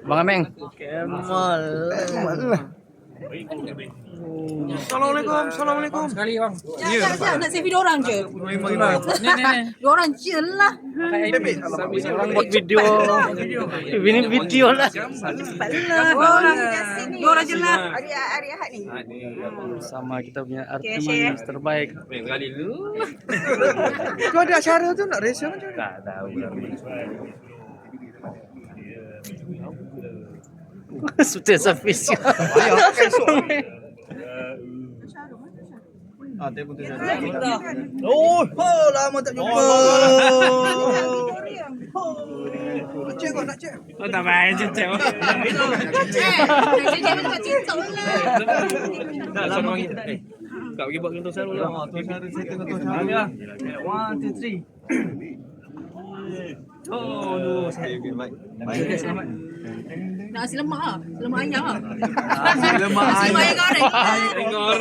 Bang Ameng. Kemal. Assalamualaikum. Assalamualaikum. Sekali bang. Jangan, nak save video orang je. Nih. Dia orang je lah. Orang buat video. Ini video lah. Dia orang je lah. Hari Ahad ni. Sama kita punya Okay, artis terbaik. Tu ada acara tu nak resa macam mana? Tak tahu. Sudah sufficient. Ayah pakai esok. Telefon tu saya. Oh, lama tak jumpa. Nak cek kau, nak cek. Oh, tak main cecek. Dia tempat cinta lah. Tak lama kita. Kau pergi buat contoh selalu lah. Tu cara saya tengok tu cara. 1, 2, 3. Oh, Okey, baik. selamat. Nasi lemak lah. Lemak ayam lah. Lemak Nasi lemak ayam goreng. Tengok.